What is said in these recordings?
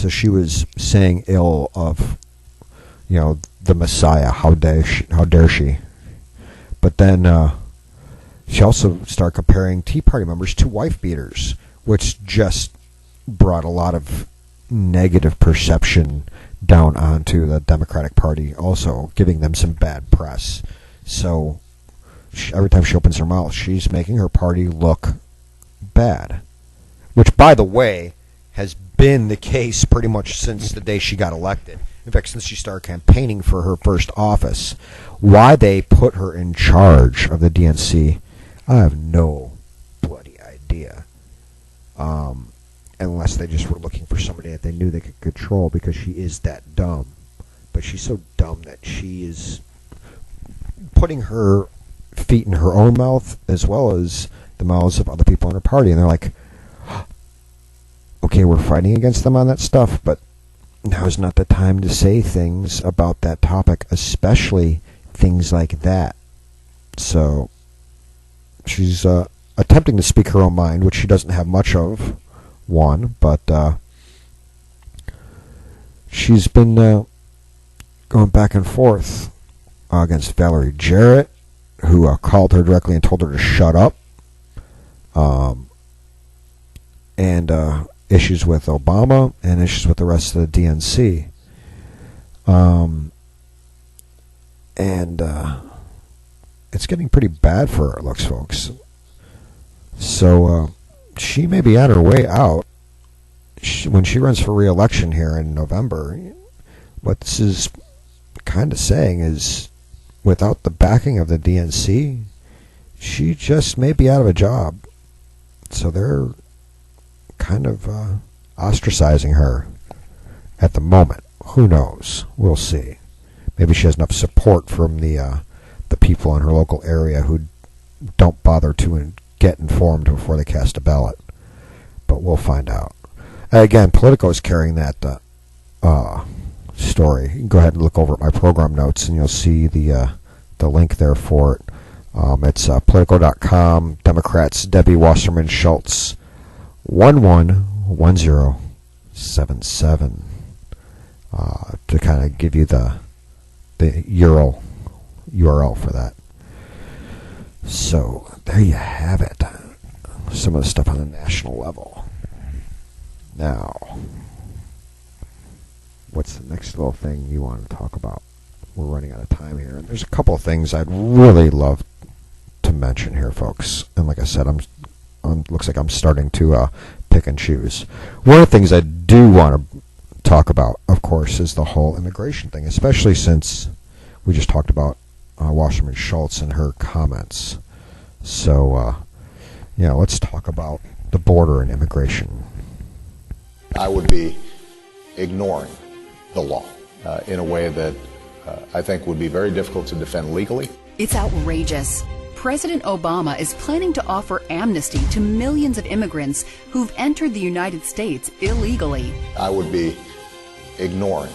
So she was saying ill of, the Messiah. How dare she? But then she also started comparing Tea Party members to wife beaters, which just brought a lot of negative perception down onto the Democratic Party, also giving them some bad press. So every time she opens her mouth, she's making her party look bad, which, by the way, has been the case pretty much since the day she got elected. In fact, since she started campaigning for her first office. Why they put her in charge of the DNC, I have no bloody idea. Unless they just were looking for somebody that they knew they could control, because she is that dumb. But she's so dumb that she is putting her feet in her own mouth as well as the mouths of other people in her party. And they're like, okay, we're fighting against them on that stuff, but now is not the time to say things about that topic, especially things like that. So she's attempting to speak her own mind, which she doesn't have much of, but she's been going back and forth against Valerie Jarrett, who called her directly and told her to shut up, and issues with Obama and issues with the rest of the DNC. And it's getting pretty bad for her, looks, folks. So she may be on her way out when she runs for re-election here in November. What this is kind of saying is, without the backing of the DNC, she just may be out of a job. So they're kind of ostracizing her at the moment. Who knows? We'll see. Maybe she has enough support from the people in her local area who don't bother to get informed before they cast a ballot. But we'll find out. Again, Politico is carrying that story. You can go ahead and look over at my program notes, and you'll see the link there for it. It's Politico.com. Democrats Debbie Wasserman Schultz 111077 to kind of give you the URL for that. So there you have it. Some of the stuff on the national level. Now, what's the next little thing you want to talk about? We're running out of time here. And there's a couple of things I'd really love to mention here, folks. And like I said, looks like I'm starting to pick and choose. One of the things I do want to talk about, of course, is the whole immigration thing, especially since we just talked about Wasserman Schultz and her comments. So, let's talk about the border and immigration. I would be ignoring the law in a way that I think would be very difficult to defend legally. It's outrageous. President Obama is planning to offer amnesty to millions of immigrants who've entered the United States illegally. I would be ignoring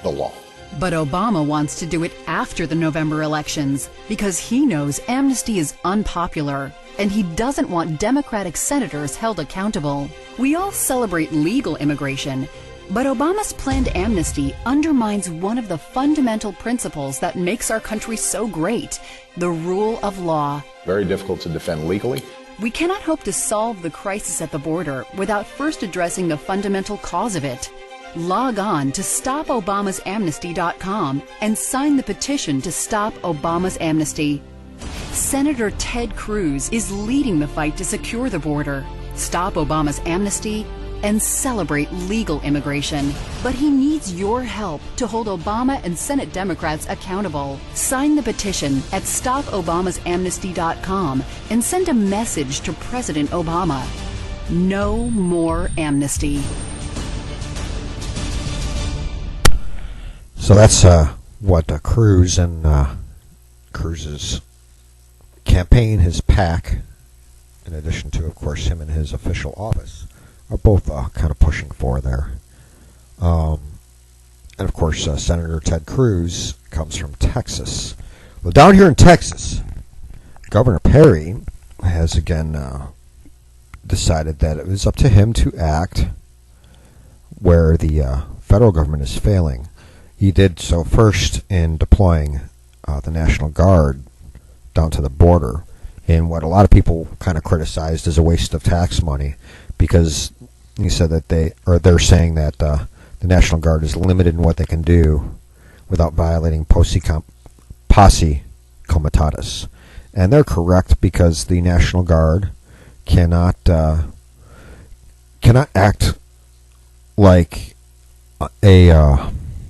the law. But Obama wants to do it after the November elections because he knows amnesty is unpopular and he doesn't want Democratic senators held accountable. We all celebrate legal immigration, but Obama's planned amnesty undermines one of the fundamental principles that makes our country so great, the rule of law. Very difficult to defend legally. We cannot hope to solve the crisis at the border without first addressing the fundamental cause of it. Log on to StopObamasAmnesty.com and sign the petition to stop Obama's amnesty. Senator Ted Cruz is leading the fight to secure the border, stop Obama's amnesty, and celebrate legal immigration. But he needs your help to hold Obama and Senate Democrats accountable. Sign the petition at StopObamasAmnesty.com and send a message to President Obama. No more amnesty. So that's what Cruz and Cruz's campaign, his PAC, in addition to, of course, him in his official office, are both kind of pushing for there. And, of course, Senator Ted Cruz comes from Texas. Well, down here in Texas, Governor Perry has again decided that it was up to him to act where the federal government is failing. He did so first in deploying the National Guard down to the border in what a lot of people kind of criticized as a waste of tax money, because he said that they're saying that the National Guard is limited in what they can do without violating posse comitatus. And they're correct, because the National Guard cannot act like a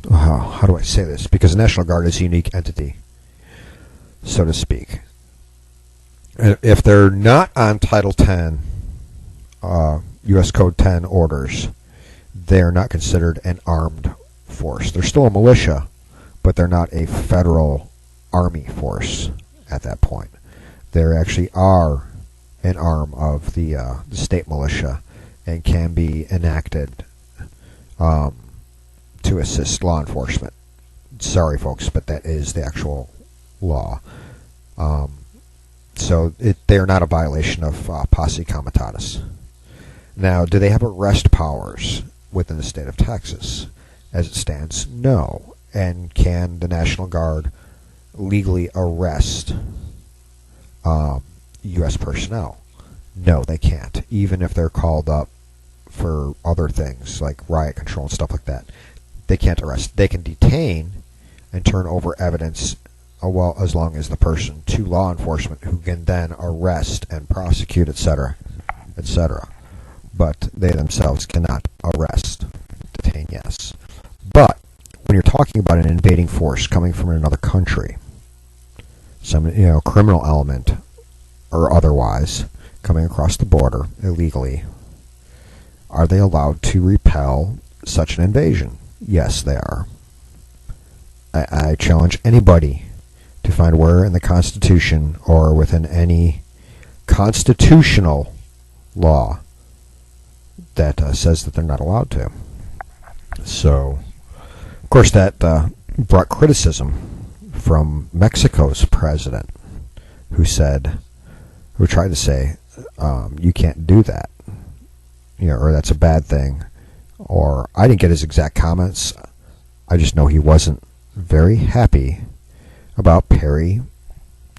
how do I say this? Because the National Guard is a unique entity, so to speak. And if they're not on Title 10, U.S. Code 10 orders, they're not considered an armed force. They're still a militia, but they're not a federal army force at that point. They actually are an arm of the state militia and can be enacted to assist law enforcement. Sorry, folks, but that is the actual law. So they are not a violation of posse comitatus. Now, do they have arrest powers within the state of Texas? As it stands, no. And can the National Guard legally arrest U.S. personnel? No, they can't, even if they're called up for other things like riot control and stuff like that. They can't arrest. They can detain and turn over evidence, well, as long as the person, to law enforcement, who can then arrest and prosecute, etc., etc. But they themselves cannot arrest. Detain, yes. But when you're talking about an invading force coming from another country, some criminal element or otherwise coming across the border illegally, are they allowed to repel such an invasion? Yes, they are. I challenge anybody to find where in the Constitution or within any constitutional law that says that they're not allowed to. So, of course, that brought criticism from Mexico's president, who tried to say, you can't do that, or that's a bad thing. Or I didn't get his exact comments. I just know he wasn't very happy about Perry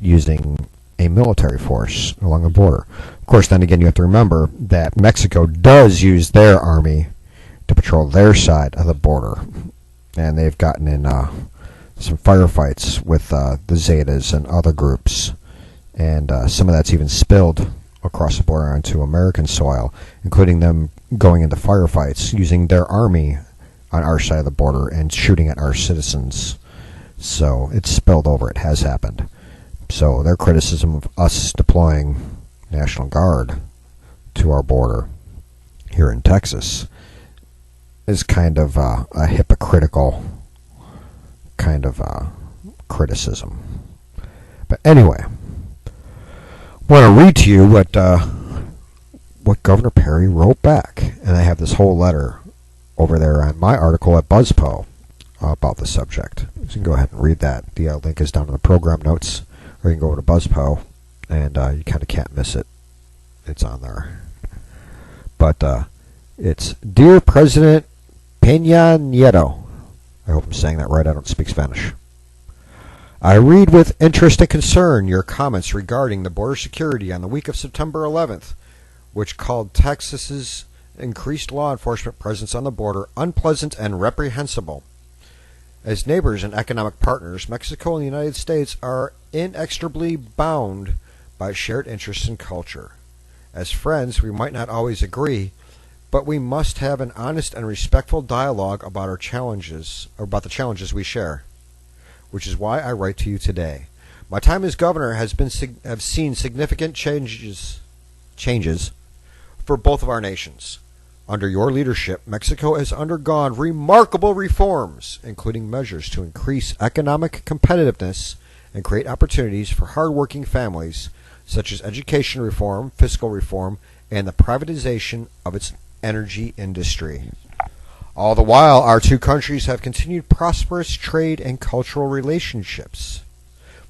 using a military force along the border. Of course, then again, you have to remember that Mexico does use their army to patrol their side of the border. And they've gotten in some firefights with the Zetas and other groups. And some of that's even spilled across the border onto American soil, including them going into firefights using their army on our side of the border and shooting at our citizens. So it's spilled over. It has happened. So their criticism of us deploying National Guard to our border here in Texas is kind of a hypocritical kind of criticism. But anyway, I want to read to you what Governor Perry wrote back. And I have this whole letter over there on my article at BuzzPo about the subject. So you can go ahead and read that. The link is down in the program notes, or you can go over to BuzzPo, and you kind of can't miss it. It's on there. But it's, Dear President Pina Nieto. I hope I'm saying that right. I don't speak Spanish. I read with interest and concern your comments regarding the border security on the week of September 11th, which called Texas's increased law enforcement presence on the border unpleasant and reprehensible. As neighbors and economic partners, Mexico and the United States are inextricably bound by shared interests and culture. As friends, we might not always agree, but we must have an honest and respectful dialogue about our challenges, or about the challenges we share, which is why I write to you today. My time as governor have seen significant changes for both of our nations. Under your leadership, Mexico has undergone remarkable reforms, including measures to increase economic competitiveness and create opportunities for hardworking families, such as education reform, fiscal reform, and the privatization of its energy industry. All the while, our two countries have continued prosperous trade and cultural relationships.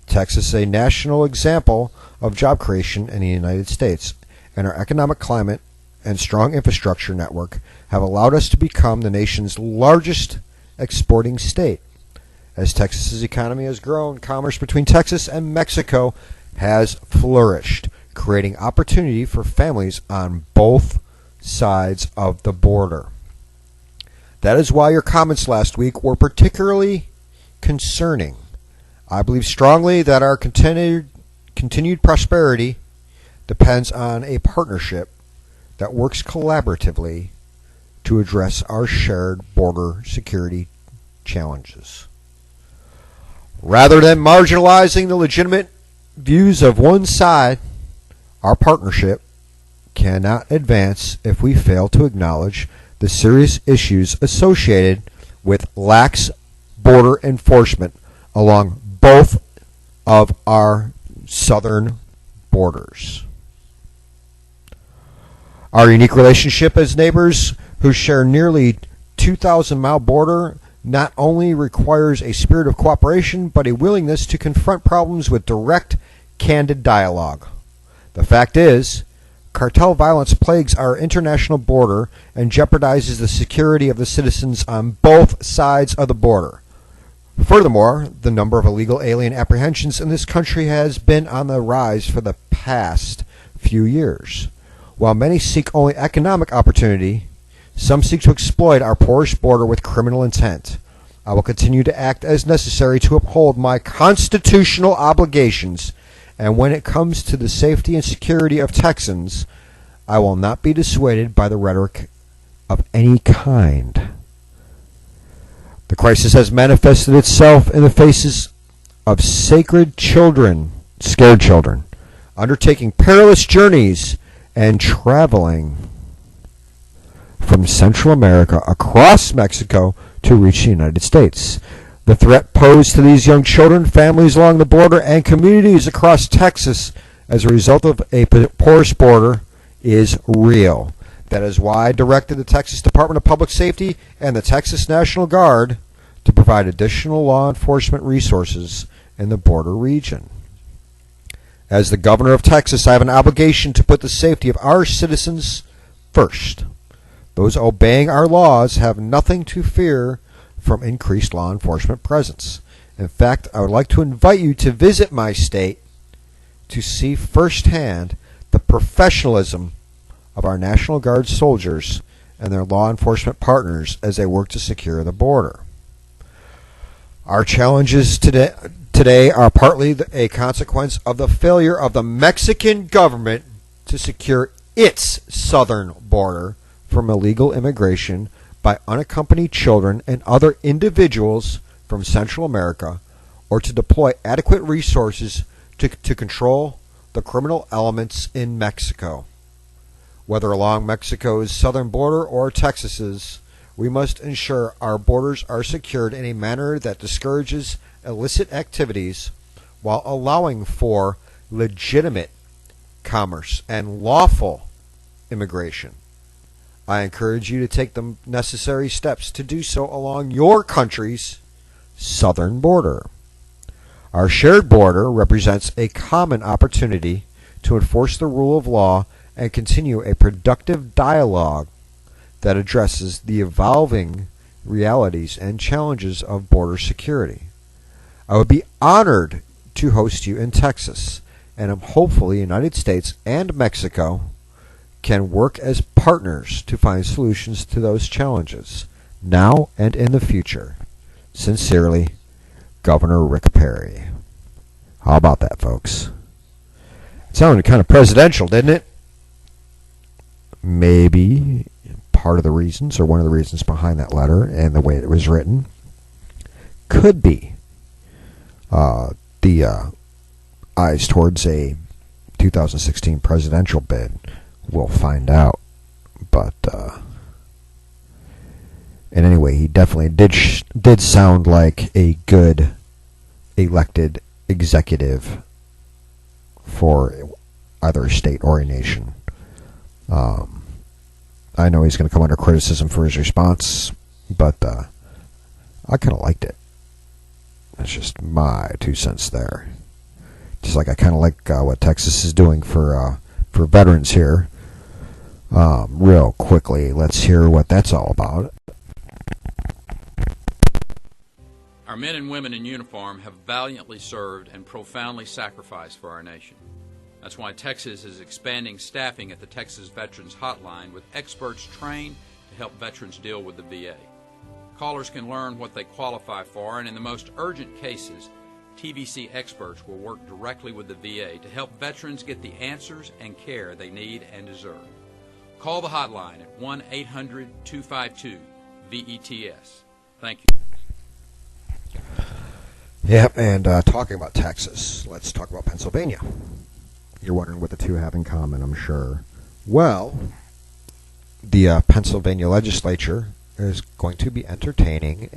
Texas is a national example of job creation in the United States, and our economic climate and strong infrastructure network have allowed us to become the nation's largest exporting state. As Texas's economy has grown, commerce between Texas and Mexico has flourished, creating opportunity for families on both sides of the border. That is why your comments last week were particularly concerning. I believe strongly that our continued prosperity depends on a partnership that works collaboratively to address our shared border security challenges. Rather than marginalizing the legitimate views of one side, our partnership cannot advance if we fail to acknowledge the serious issues associated with lax border enforcement along both of our southern borders. Our unique relationship as neighbors who share nearly 2,000-mile border not only requires a spirit of cooperation, but a willingness to confront problems with direct, candid dialogue. The fact is, cartel violence plagues our international border and jeopardizes the security of the citizens on both sides of the border. Furthermore, the number of illegal alien apprehensions in this country has been on the rise for the past few years. While many seek only economic opportunity, some seek to exploit our porous border with criminal intent. I will continue to act as necessary to uphold my constitutional obligations, and when it comes to the safety and security of Texans, I will not be dissuaded by the rhetoric of any kind. The crisis has manifested itself in the faces of sacred children, scared children, undertaking perilous journeys and traveling from Central America across Mexico to reach the United States. The threat posed to these young children, families along the border, and communities across Texas as a result of a porous border is real. That is why I directed the Texas Department of Public Safety and the Texas National Guard to provide additional law enforcement resources in the border region. As the governor of Texas, I have an obligation to put the safety of our citizens first. Those obeying our laws have nothing to fear from increased law enforcement presence. In fact, I would like to invite you to visit my state to see firsthand the professionalism of our National Guard soldiers and their law enforcement partners as they work to secure the border. Our challenges today are partly a consequence of the failure of the Mexican government to secure its southern border from illegal immigration by unaccompanied children and other individuals from Central America, or to deploy adequate resources to control the criminal elements in Mexico. Whether along Mexico's southern border or Texas's, we must ensure our borders are secured in a manner that discourages illicit activities while allowing for legitimate commerce and lawful immigration. I encourage you to take the necessary steps to do so along your country's southern border. Our shared border represents a common opportunity to enforce the rule of law and continue a productive dialogue that addresses the evolving realities and challenges of border security. I would be honored to host you in Texas, and I'm hopeful the United States and Mexico can work as partners to find solutions to those challenges, now and in the future. Sincerely, Governor Rick Perry. How about that, folks? It sounded kind of presidential, didn't it? Maybe part of the reasons, or one of the reasons behind that letter and the way it was written, could be the eyes towards a 2016 presidential bid. We'll find out. But and anyway, he definitely did sound like a good elected executive for either a state or a nation. I know he's going to come under criticism for his response, but I kind of liked it. That's just my 2 cents there. Just like I kind of like what Texas is doing for veterans here. real quickly. Let's hear what that's all about. Our men and women in uniform have valiantly served and profoundly sacrificed for our nation. That's why Texas is expanding staffing at the Texas Veterans Hotline with experts trained to help veterans deal with the VA. Callers can learn what they qualify for, and in the most urgent cases, TVC experts will work directly with the VA to help veterans get the answers and care they need and deserve. Call the hotline at 1-800-252-VETS. Thank you. Yep, and talking about Texas, let's talk about Pennsylvania. You're wondering what the two have in common, I'm sure. Well, the Pennsylvania legislature is going to be entertaining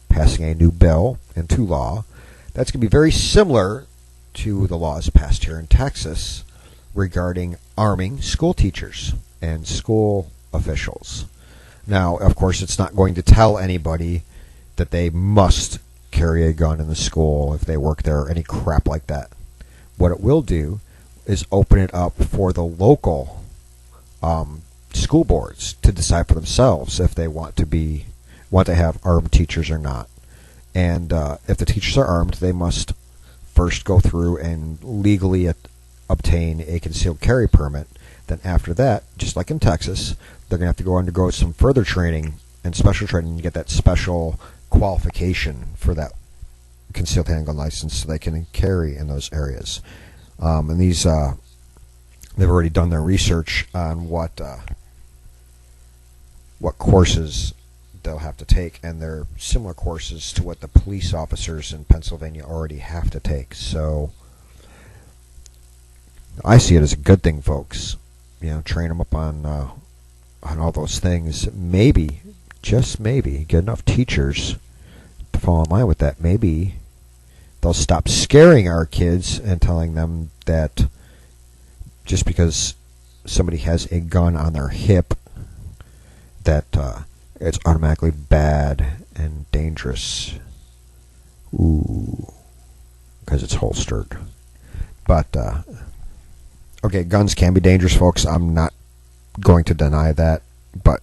passing a new bill into law that's going to be very similar to the laws passed here in Texas regarding arming school teachers and school officials. Now, of course, it's not going to tell anybody that they must carry a gun in the school if they work there or any crap like that. What it will do is open it up for the local school boards to decide for themselves if they want to have armed teachers or not. And if the teachers are armed, they must first go through and legally obtain a concealed carry permit. Then after that, just like in Texas, they're going to have to go undergo some further training and special training to get that special qualification for that concealed handgun license so they can carry in those areas. And these, they've already done their research on what courses they'll have to take, and they're similar courses to what the police officers in Pennsylvania already have to take. So I see it as a good thing, folks. Train them up on all those things. Maybe, just maybe, get enough teachers to fall in line with that. Maybe they'll stop scaring our kids and telling them that just because somebody has a gun on their hip that it's automatically bad and dangerous. Ooh, because it's holstered. But, okay, guns can be dangerous, folks. I'm not going to deny that. But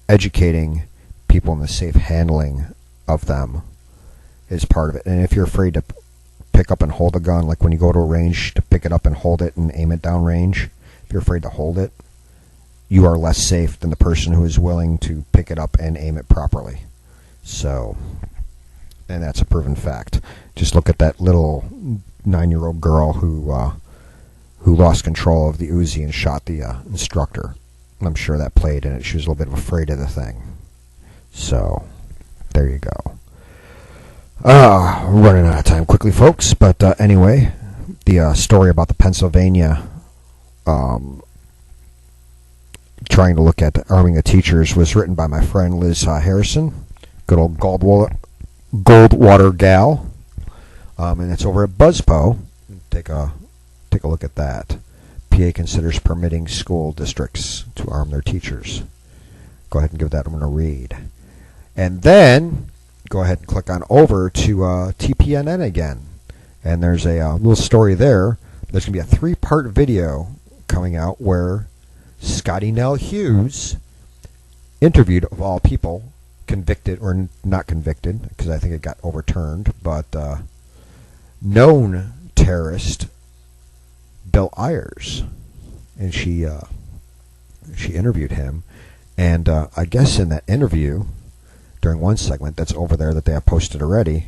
educating people in the safe handling of them is part of it. And if you're afraid to pick up and hold a gun, like when you go to a range to pick it up and hold it and aim it down range, if you're afraid to hold it, you are less safe than the person who is willing to pick it up and aim it properly. So, and that's a proven fact. Just look at that little 9-year-old girl who lost control of the Uzi and shot the instructor. I'm sure that played in it. She was a little bit afraid of the thing. So, there you go. Running out of time quickly, folks. But anyway, the story about the Pennsylvania trying to look at arming the teachers was written by my friend Liz Harrison, good old Goldwater gal, and it's over at BuzzPo. Take a look at that. PA considers permitting school districts to arm their teachers. Go ahead and give that one a read. And then go ahead and click on over to TPNN again. And there's a little story there. There's going to be a 3-part video coming out where Scotty Nell Hughes interviewed, of all people, convicted or not convicted, because I think it got overturned, but known terrorist Bill Ayers, and she interviewed him, and I guess in that interview, during one segment that's over there that they have posted already,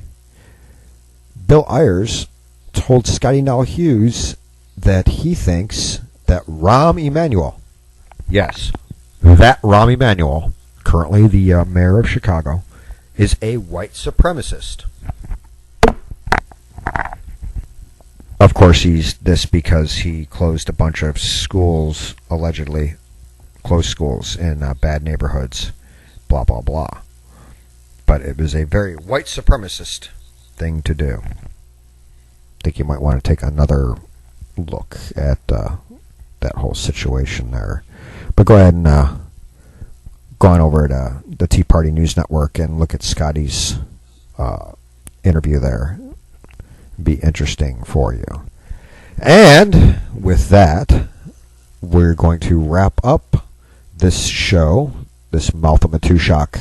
Bill Ayers told Scotty Nell Hughes that he thinks that Rahm Emanuel, yes, that Rahm Emanuel, currently the mayor of Chicago, is a white supremacist. Of course, he's this because he closed a bunch of schools, allegedly closed schools in bad neighborhoods, blah, blah, blah. But it was a very white supremacist thing to do. I think you might want to take another look at that whole situation there. But go ahead and go on over to the Tea Party News Network and look at Scotty's interview there. Be interesting for you. And with that, we're going to wrap up this show, this Mouth of Matuszak